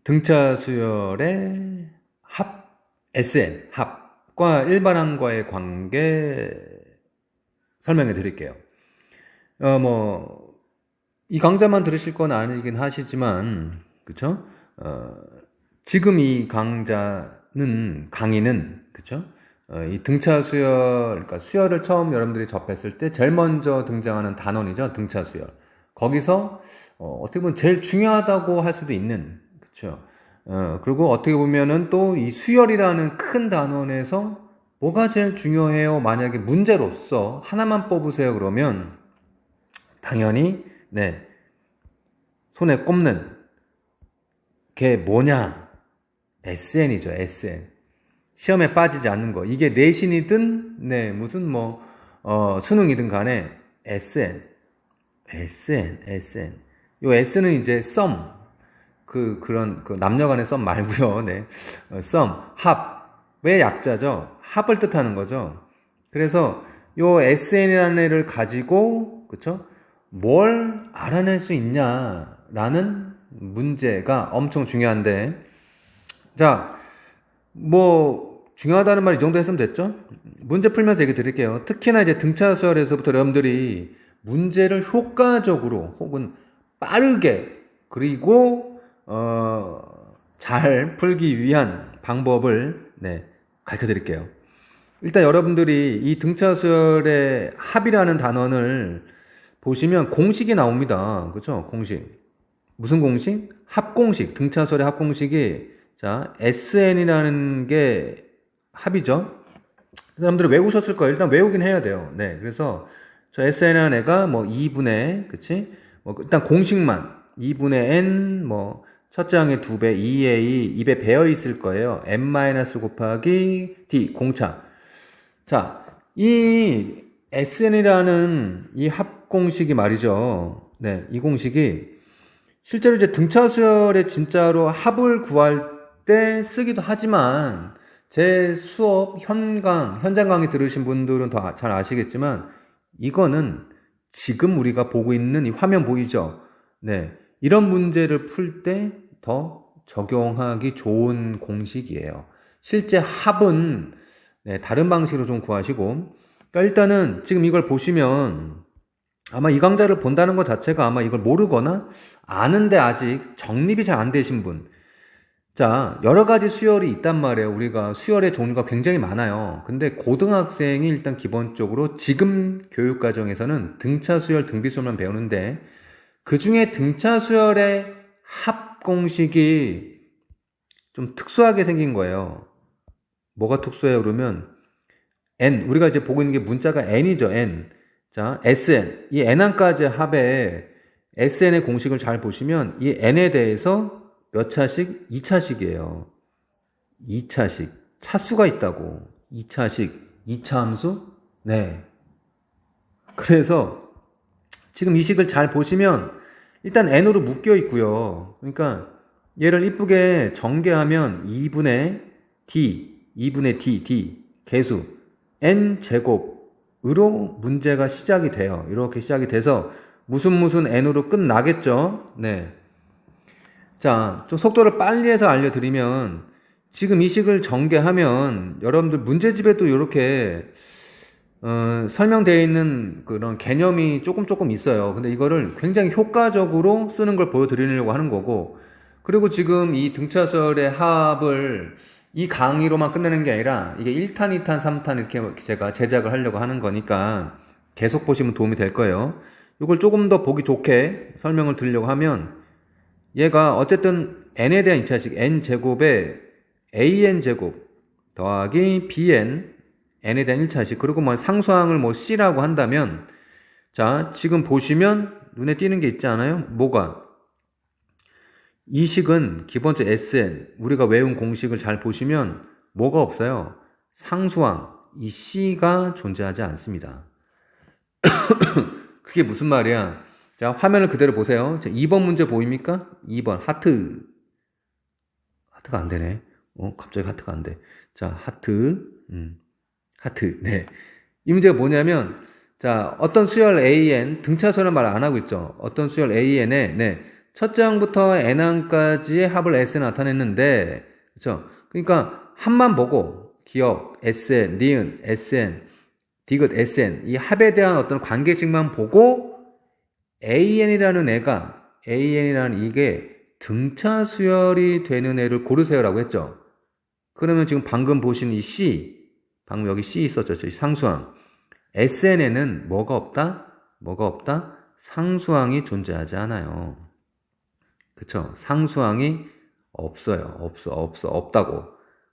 등차 수열의 SN, 합과 일반항과의 관계 설명해 드릴게요. 이 강좌만 들으실 건 아니긴 하시지만, 그쵸? 지금 이 강의는, 그쵸? 이 등차 수열, 그러니까 수열을 처음 여러분들이 접했을 때 제일 먼저 등장하는 단원이죠. 등차 수열. 거기서, 어떻게 보면 제일 중요하다고 할 수도 있는, 그쵸? 그리고 어떻게 보면은 또 이 수열이라는 큰 단원에서 뭐가 제일 중요해요? 만약에 문제로서 하나만 뽑으세요. 그러면, 당연히, 네, 손에 꼽는 게 뭐냐? SN이죠, SN. 시험에 빠지지 않는 거. 이게 내신이든, 네, 무슨 수능이든 간에 SN. 요 S는 이제 썸. 그런 남녀 간의 썸 말고요. 네. 썸, 합의 약자죠. 합을 뜻하는 거죠. 그래서 요 SN이라는 애를 가지고, 그쵸? 뭘 알아낼 수 있냐라는 문제가 엄청 중요한데, 자, 중요하다는 말 이 정도 했으면 됐죠? 문제 풀면서 얘기 드릴게요. 특히나 이제 등차 수열에서부터 여러분들이 문제를 효과적으로 혹은 빠르게 그리고 잘 풀기 위한 방법을 가르쳐 드릴게요. 일단 여러분들이 이 등차 수열의 합이라는 단원을 보시면 공식이 나옵니다. 그죠? 공식. 무슨 공식? 합공식. 등차 수열의 합공식이 자, SN이라는 게 합이죠. 사람들이 외우셨을 거예요. 일단 외우긴 해야 돼요. 네. 그래서 저 SN이라는 애가 2분의, 그치? 일단 공식만 2분의 N, 첫째 항의 2배, 2A, 2배 배어 있을 거예요. N- 곱하기 D, 공차. 자, 이 SN이라는 이 합공식이 말이죠. 네. 이 공식이 실제로 이제 등차 수열에 진짜로 합을 구할 때 쓰기도 하지만 제 수업 현장 강의 들으신 분들은 더 잘 아시겠지만 이거는 지금 우리가 보고 있는 이 화면 보이죠? 네. 이런 문제를 풀 때 더 적용하기 좋은 공식이에요. 실제 합은 다른 방식으로 좀 구하시고, 그러니까 일단은 지금 이걸 보시면 아마 이 강좌를 본다는 것 자체가 아마 이걸 모르거나 아는데 아직 정립이 잘 안 되신 분. 자, 여러 가지 수열이 있단 말이에요. 우리가 수열의 종류가 굉장히 많아요. 근데 고등학생이 일단 기본적으로 지금 교육과정에서는 등차 수열, 등비 수열만 배우는데 그 중에 등차 수열의 합 공식이 좀 특수하게 생긴 거예요. 뭐가 특수해요? 그러면 N, 우리가 이제 보고 있는 게 문자가 N이죠, N. 자, SN. 이 N항까지 합에 SN의 공식을 잘 보시면 이 N에 대해서 몇 차식? 2차식이에요. 2차식. 차수가 있다고. 2차식. 2차 함수? 네. 그래서 지금 이 식을 잘 보시면 일단 N으로 묶여 있고요. 그러니까 얘를 이쁘게 전개하면 2분의 D, 개수. N 제곱으로 문제가 시작이 돼요. 이렇게 시작이 돼서 무슨 N으로 끝나겠죠? 네. 자, 좀 속도를 빨리 해서 알려드리면 지금 이 식을 전개하면 여러분들 문제집에도 이렇게 설명되어 있는 그런 개념이 조금 있어요. 근데 이거를 굉장히 효과적으로 쓰는 걸 보여드리려고 하는 거고, 그리고 지금 이 등차수열의 합을 이 강의로만 끝내는 게 아니라 이게 1탄, 2탄, 3탄 이렇게 제가 제작을 하려고 하는 거니까 계속 보시면 도움이 될 거예요. 이걸 조금 더 보기 좋게 설명을 드리려고 하면 얘가 어쨌든 n에 대한 2차식 n제곱에 an제곱 더하기 bn n에 대한 1차식 그리고 상수항을 c라고 한다면 자 지금 보시면 눈에 띄는 게 있지 않아요? 뭐가? 이 식은 기본적으로 SN 우리가 외운 공식을 잘 보시면 뭐가 없어요? 상수항 이 C가 존재하지 않습니다. 그게 무슨 말이야? 자, 화면을 그대로 보세요. 자, 2번 문제 보입니까? 2번, 하트. 하트가 안 되네. 갑자기 하트가 안 돼. 자, 하트. 네. 이 문제가 뭐냐면, 자, 어떤 수열 AN, 등차수열은 말 안 하고 있죠. 어떤 수열 AN에, 첫째 항부터 n항까지의 합을 S에 나타냈는데, 그쵸? 그러니까 합만 보고, 기억, SN, 니은, SN, 디귿, SN, 이 합에 대한 어떤 관계식만 보고, AN이라는 이게 등차 수열이 되는 애를 고르세요라고 했죠. 그러면 지금 방금 보신 이 C, 방금 여기 C 있었죠. 상수항. SN에는 뭐가 없다? 상수항이 존재하지 않아요. 그쵸? 상수항이 없다고.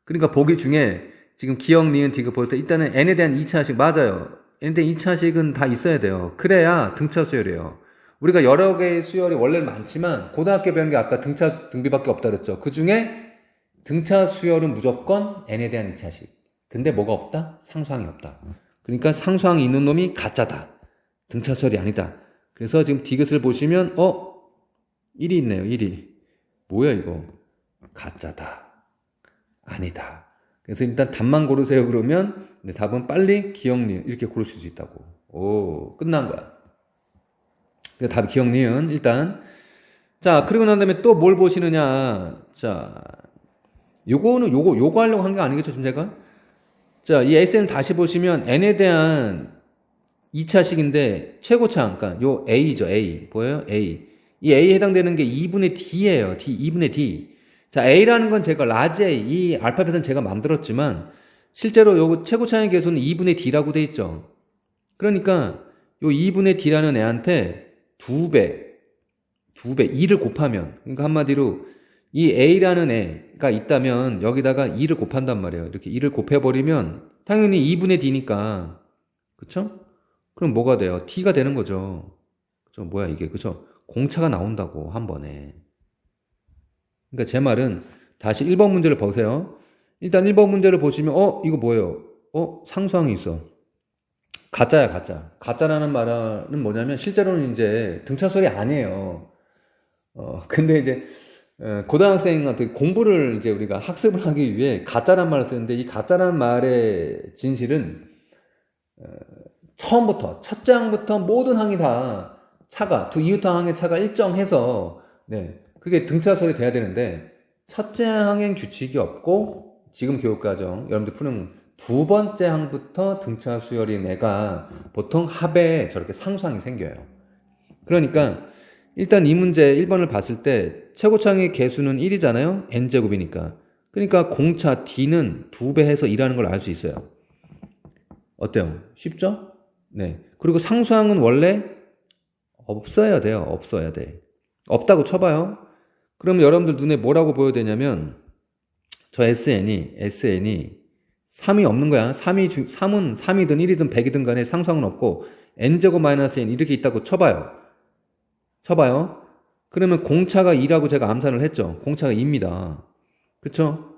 그러니까 보기 중에 지금 기억, 니은, 디귿 볼 때 일단은 n에 대한 2차식 맞아요. n에 대한 2차식은 다 있어야 돼요. 그래야 등차 수열이에요. 우리가 여러 개의 수열이 원래는 많지만 고등학교 배운 게 아까 등차, 등비밖에 없다 그랬죠. 그 중에 등차 수열은 무조건 n에 대한 2차식. 근데 뭐가 없다? 상수항이 없다. 그러니까 상수항이 있는 놈이 가짜다. 등차 수열이 아니다. 그래서 지금 디귿을 보시면 1이 있네요. 1이. 뭐야 이거? 가짜다. 아니다. 그래서 일단 답만 고르세요 그러면 답은 빨리 기억, 니은 이렇게 고르실 수 있다고. 오, 끝난 거야. 그래서 답이 기억, 니은 일단. 자, 그리고 난 다음에 또 뭘 보시느냐. 자, 요거 하려고 한 게 아니겠죠, 지금 제가? 자, 이 SN 다시 보시면 n에 대한 2차식인데 최고차항, 그러니까 요 A죠, A. 보여요? A. 이 A에 해당되는 게 2분의 D예요. 2분의 D. 자, A라는 건 제가 라지 A, 이 알파벳은 제가 만들었지만 실제로 요 최고차항의 개수는 2분의 D라고 돼 있죠. 그러니까 요 2분의 D라는 애한테 2배, 2를 곱하면, 그러니까 한마디로 이 A라는 애가 있다면 여기다가 2를 곱한단 말이에요. 이렇게 2를 곱해버리면 당연히 2분의 D니까. 그쵸? 그럼 뭐가 돼요? T가 되는 거죠. 그쵸? 뭐야 이게, 그쵸? 공차가 나온다고, 한 번에. 그러니까 제 말은 다시 1번 문제를 보세요. 일단 1번 문제를 보시면 이거 뭐예요? 상수항이 있어. 가짜야, 가짜. 가짜라는 말은 뭐냐면 실제로는 이제 등차수열이 아니에요. 근데 이제 고등학생한테 공부를 이제 우리가 학습을 하기 위해 가짜란 말을 쓰는데 이 가짜란 말의 진실은 처음부터 첫째 항부터 모든 항이 다 차가 이웃항 항의 차가 일정해서 그게 등차수열이 돼야 되는데 첫째 항엔 규칙이 없고 지금 교육과정 여러분들 푸는 두 번째 항부터 등차 수열인 애가 보통 합에 저렇게 상수항이 생겨요. 그러니까 일단 이 문제 1번을 봤을 때 최고차항의 개수는 1이잖아요. n제곱이니까. 그러니까 공차 D는 2배 해서 2라는 걸 알 수 있어요. 어때요? 쉽죠? 네. 그리고 상수항은 원래 없어야 돼요. 없어야 돼. 없다고 쳐봐요. 그러면 여러분들 눈에 뭐라고 보여야 되냐면 저 SN이 3이 없는 거야. 3은 3이든 1이든 100이든 간에 상수항은 없고 n제곱 마이너스 n 이렇게 있다고 쳐봐요. 그러면 공차가 2라고 제가 암산을 했죠. 공차가 2입니다. 그쵸?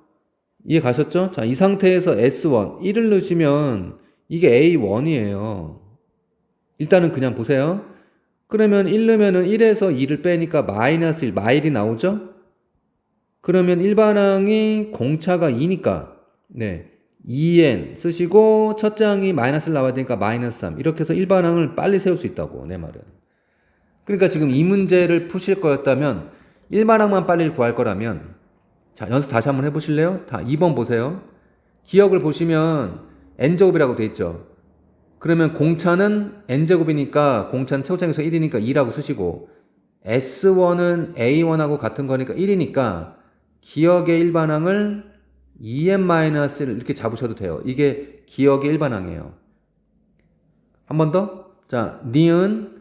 이해 가셨죠? 자, 이 상태에서 S1, 1을 넣으시면 이게 A1이에요. 일단은 그냥 보세요. 그러면 1 넣으면은 1에서 2를 빼니까 마이너스 1, 마일이 나오죠? 그러면 일반항이 공차가 2니까, 2n 쓰시고, 첫째 항이 마이너스를 나와야 되니까 마이너스 3. 이렇게 해서 일반항을 빨리 세울 수 있다고, 내 말은. 그러니까 지금 이 문제를 푸실 거였다면, 일반항만 빨리 구할 거라면, 자, 연습 다시 한번 해보실래요? 2번 보세요. 기억을 보시면, n제곱이라고 돼 있죠. 그러면 공차는 n제곱이니까 공차는 최고차항에서 1이니까 2라고 쓰시고 S1은 A1하고 같은 거니까 1이니까 기억의 일반항을 2n-1을 이렇게 잡으셔도 돼요. 이게 기억의 일반항이에요. 한 번 더. 자, 니은도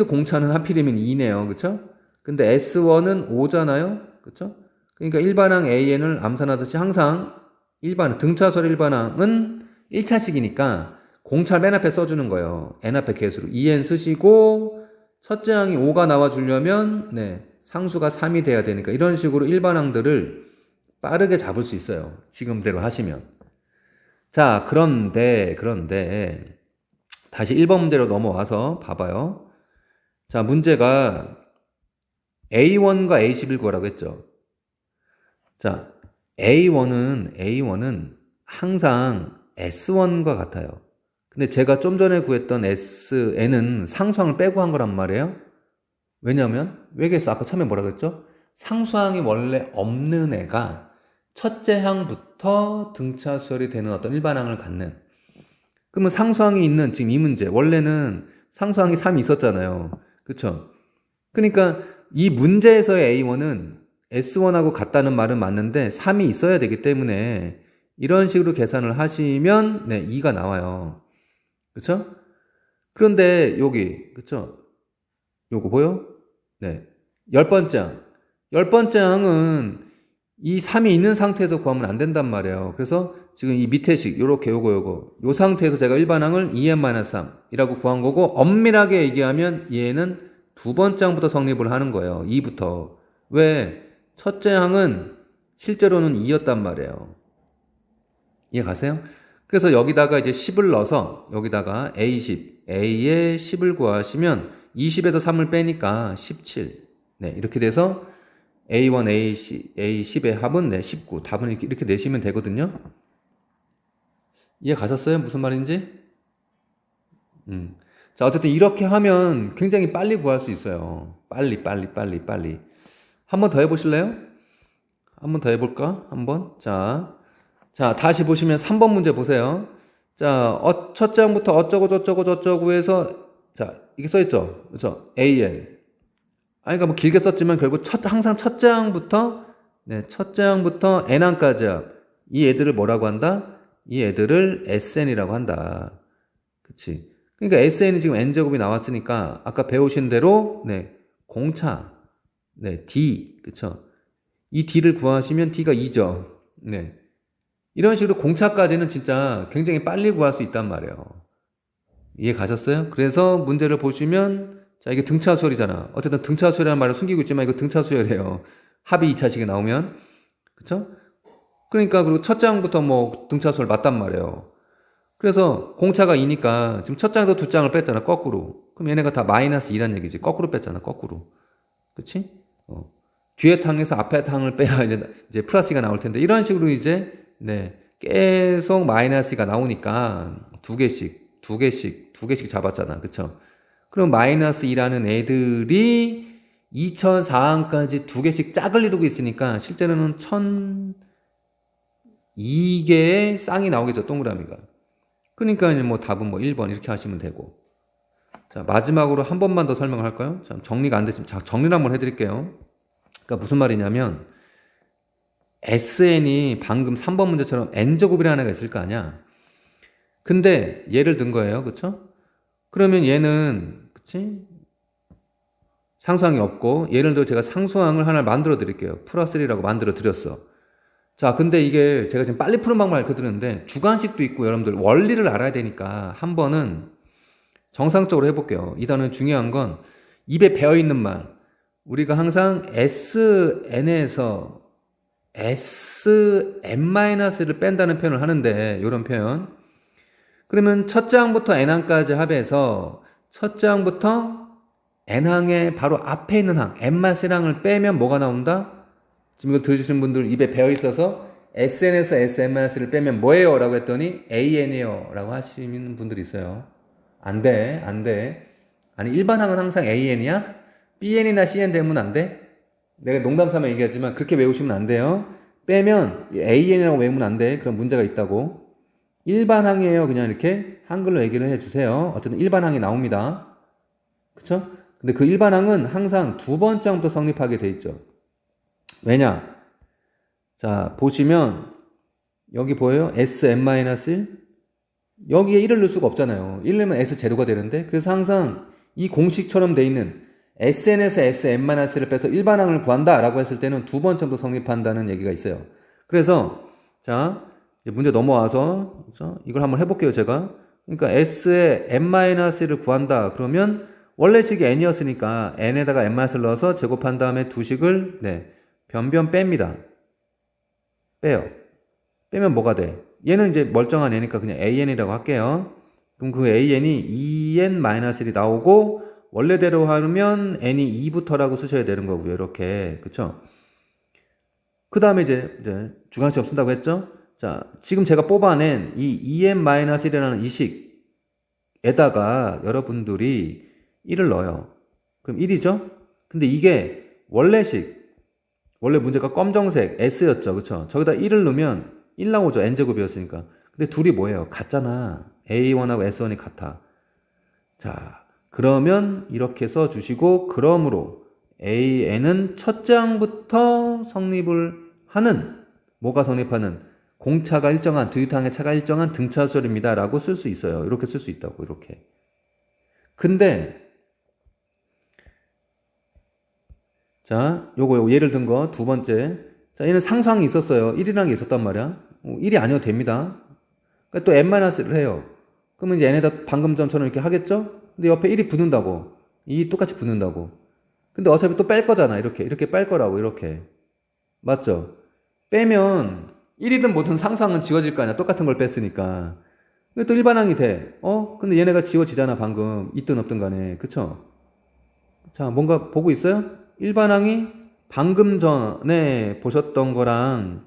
공차는 하필이면 2네요. 그쵸? 근데 S1은 5잖아요. 그쵸? 그러니까 일반항 AN을 암산하듯이 항상 등차수열 일반항은 1차식이니까 공차를 맨 앞에 써주는 거예요. n 앞에 개수로 2n 쓰시고 첫째 항이 5가 나와주려면 상수가 3이 돼야 되니까 이런 식으로 일반항들을 빠르게 잡을 수 있어요. 지금대로 하시면. 자, 그런데 다시 1번 문제로 넘어와서 봐봐요. 자, 문제가 A1과 A11 구하라고 했죠. 자, A1은 항상 S1과 같아요. 근데 제가 좀 전에 구했던 SN은 상수항을 빼고 한 거란 말이에요. 왜냐면 왜겠어? 아까 처음에 뭐라 그랬죠? 상수항이 원래 없는 애가 첫째 항부터 등차 수열이 되는 어떤 일반항을 갖는. 그러면 상수항이 있는 지금 이 문제 원래는 상수항이 3이 있었잖아요. 그쵸? 그러니까 이 문제에서의 A1은 S1하고 같다는 말은 맞는데 3이 있어야 되기 때문에 이런 식으로 계산을 하시면 네, 2가 나와요. 그쵸? 그런데 여기 그쵸? 요거 보여? 네. 10번째 항. 10번째 항은 이 3이 있는 상태에서 구하면 안 된단 말이에요. 그래서 지금 이 밑에 식 요렇게 요거 요 상태에서 제가 일반항을 2n-3이라고 구한 거고 엄밀하게 얘기하면 얘는 두 번째 항부터 성립을 하는 거예요. 2부터. 왜? 첫째 항은 실제로는 2였단 말이에요. 이해 가세요? 그래서 여기다가 이제 10을 넣어서 여기다가 A10, A에 10을 구하시면 20에서 3을 빼니까 17. 네, 이렇게 돼서 A1, A10의 합은 네, 19. 답은 이렇게 내시면 되거든요. 이해 가셨어요? 무슨 말인지? 자, 어쨌든 이렇게 하면 굉장히 빨리 구할 수 있어요. 빨리. 한 번 더 해보실래요? 한 번 더 해볼까? 한번. 자, 다시 보시면 3번 문제 보세요. 자, 첫째 항부터 어쩌고 저쩌고 해서, 자, 이게 써있죠? 그렇죠? AN. 아니, 그러니까 뭐 길게 썼지만 결국 항상 첫째 항부터, 네, 첫째 항부터 N항까지 이 애들을 뭐라고 한다? 이 애들을 SN이라고 한다. 그치? 그러니까 SN이 지금 N제곱이 나왔으니까, 아까 배우신 대로, 네, 공차, 네, D, 그쵸? 이 D를 구하시면 D가 2죠. 네. 이런 식으로 공차까지는 진짜 굉장히 빨리 구할 수 있단 말이에요. 이해 가셨어요? 그래서 문제를 보시면, 자, 이게 등차수열이잖아. 어쨌든 등차수열이라는 말을 숨기고 있지만 이거 등차수열이에요. 합이 2차식이 나오면. 그쵸? 그러니까, 그리고 첫 장부터 뭐 등차수열 맞단 말이에요. 그래서 공차가 2니까 지금 첫 장에서 두 장을 뺐잖아, 거꾸로. 그럼 얘네가 다 마이너스 2란 얘기지. 거꾸로 뺐잖아, 거꾸로. 그치? 뒤에 탕에서 앞에 탕을 빼야 이제 플러스가 나올 텐데, 이런 식으로 이제, 네, 계속 마이너스가 나오니까 두 개씩 잡았잖아. 그쵸? 그럼 마이너스 2라는 애들이 2004항까지 두 개씩 짝을 이루고 있으니까 실제로는 1002개의 쌍이 나오겠죠, 동그라미가. 그러니까 뭐 답은 뭐 1번 이렇게 하시면 되고. 자, 마지막으로 한 번만 더 설명을 할까요? 자, 정리가 안 됐지만, 자, 정리를 한번 해드릴게요. 그러니까 무슨 말이냐면, SN이 방금 3번 문제처럼 N제곱이라는 애가 있을 거 아니야. 근데 얘를 든 거예요. 그쵸? 그러면 얘는, 그치? 상수항이 없고, 예를 들어 제가 상수항을 하나 만들어 드릴게요. 플러스 1이라고 만들어 드렸어. 자, 근데 이게 제가 지금 빨리 푸는 방법을 알려 드렸는데, 주관식도 있고 여러분들 원리를 알아야 되니까 한 번은 정상적으로 해볼게요. 이 단어는 중요한 건 입에 배어있는 말. 우리가 항상 SN에서 Sn-를 뺀다는 표현을 하는데, 이런 표현. 그러면 첫째 항부터 N항까지 합해서 첫째 항부터 N항의 바로 앞에 있는 항, N-1항을 빼면 뭐가 나온다? 지금 이거 들으시는 분들 입에 배어있어서 SN에서 Sn-를 빼면 뭐예요? 라고 했더니 AN이에요. 라고 하시는 분들이 있어요. 안 돼. 아니, 일반항은 항상 AN이야? BN이나 CN 되면 안 돼? 내가 농담 삼아 얘기하지만 그렇게 외우시면 안 돼요. 빼면 AN이라고 외우면 안 돼. 그런 문제가 있다고. 일반항이에요. 그냥 이렇게 한글로 얘기를 해주세요. 어쨌든 일반항이 나옵니다. 그쵸? 근데 그 일반항은 항상 두 번째 항부터 성립하게 돼 있죠. 왜냐? 자, 보시면 여기 보여요? Sn-1? 여기에 1을 넣을 수가 없잖아요. 1 넣으면 S0가 되는데, 그래서 항상 이 공식처럼 돼 있는 SN에서 Sn-를 빼서 일반항을 구한다 라고 했을 때는 두 번째부터 성립한다는 얘기가 있어요. 그래서 자, 문제 넘어와서 그렇죠? 이걸 한번 해볼게요. 제가. 그러니까 S의 n-를 구한다 그러면 원래 식이 n이었으니까 n에다가 n-을 넣어서 제곱한 다음에 두 식을 네, 변변 뺍니다. 빼요. 빼면 뭐가 돼? 얘는 이제 멀쩡한 애니까 그냥 an이라고 할게요. 그럼 그 an이 2n-1이 나오고 원래대로 하면 n이 2부터라고 쓰셔야 되는 거고요. 이렇게. 그쵸? 그 다음에 이제 주관식 없앤다고 했죠? 자, 지금 제가 뽑아낸 이 2n-1이라는 이 식에다가 여러분들이 1을 넣어요. 그럼 1이죠? 근데 이게 원래 문제가 검정색 S였죠. 그쵸? 저기다 1을 넣으면 1 나오죠. N제곱이었으니까. 근데 둘이 뭐예요? 같잖아. A1하고 S1이 같아. 자, 그러면 이렇게 써주시고, 그러므로 AN은 첫째 항부터 성립을 하는, 뭐가 성립하는? 공차가 일정한, 두유탕의 차가 일정한 등차수열입니다. 라고 쓸 수 있어요. 이렇게 쓸 수 있다고, 이렇게. 근데, 자, 요거 예를 든 거 두 번째. 자, 얘는 상수항이 있었어요. 1이라는 게 있었단 말이야. 1이 아니어도 됩니다. 그러니까 또 n-를 해요. 그러면 이제 n에다 방금 전처럼 이렇게 하겠죠? 근데 옆에 1이 붙는다고. 이 똑같이 붙는다고. 근데 어차피 또 뺄 거잖아. 이렇게 뺄 거라고. 이렇게. 맞죠? 빼면 1이든 뭐든 상수항은 지워질 거 아니야. 똑같은 걸 뺐으니까. 근데 또 일반항이 돼. 근데 얘네가 지워지잖아. 방금. 있든 없든 간에. 그쵸? 자, 뭔가 보고 있어요? 일반항이 방금 전에 보셨던 거랑,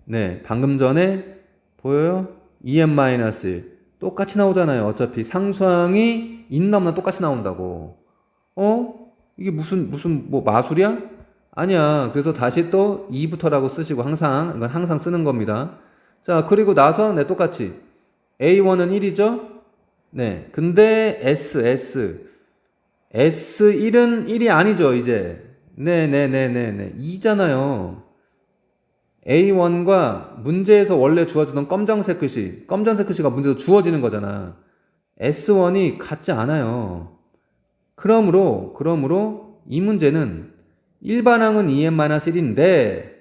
네, 방금 전에 보여요? EM-1 똑같이 나오잖아요. 어차피 상수항이 있나 없나 똑같이 나온다고. 이게 무슨 뭐 마술이야? 아니야. 그래서 다시 또 2부터라고 쓰시고 항상, 이건 항상 쓰는 겁니다. 자, 그리고 나서, 네, 똑같이. A1은 1이죠? 네. 근데 S1은 1이 아니죠, 이제. 네네네네네. 2잖아요. A1과 문제에서 원래 주어지던 검정색 글씨가 문제에서 주어지는 거잖아. S1이 같지 않아요. 그러므로 이 문제는 일반항은 EM-1인데,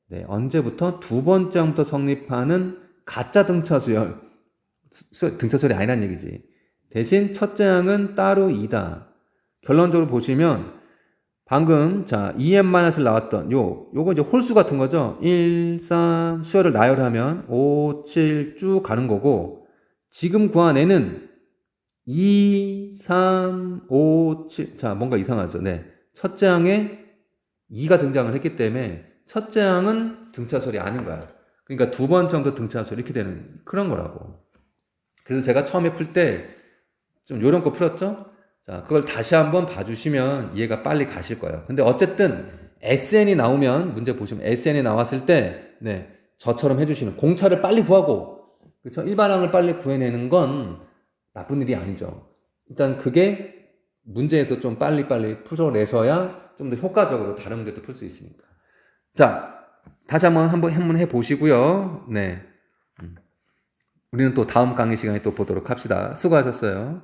네, 언제부터? 두 번째 항부터 성립하는 가짜 등차수열. 등차수열이 아니란 얘기지. 대신 첫째 항은 따로 2다. 결론적으로 보시면, 방금, 자, EM-을 나왔던, 요거 이제 홀수 같은 거죠? 1, 3, 수열을 나열하면 5, 7 쭉 가는 거고, 지금 구한 애는 2, 3, 5, 7, 자, 뭔가 이상하죠? 네. 첫째 항에 2가 등장을 했기 때문에, 첫째 항은 등차수열이 아닌 거야. 그러니까 두 번째 항도 등차수열 이렇게 되는 그런 거라고. 그래서 제가 처음에 풀 때, 좀 요런 거 풀었죠? 자, 그걸 다시 한번 봐주시면 이해가 빨리 가실 거예요. 근데 어쨌든 SN이 나오면, 문제 보시면 SN이 나왔을 때, 네, 저처럼 해주시는 공차를 빨리 구하고, 그쵸? 일반항을 빨리 구해내는 건 나쁜 일이 아니죠. 일단 그게 문제에서 좀 빨리빨리 풀어내셔야 좀 더 효과적으로 다른 문제도 풀 수 있으니까. 자, 다시 한번 해보시고요. 네. 우리는 또 다음 강의 시간에 또 보도록 합시다. 수고하셨어요.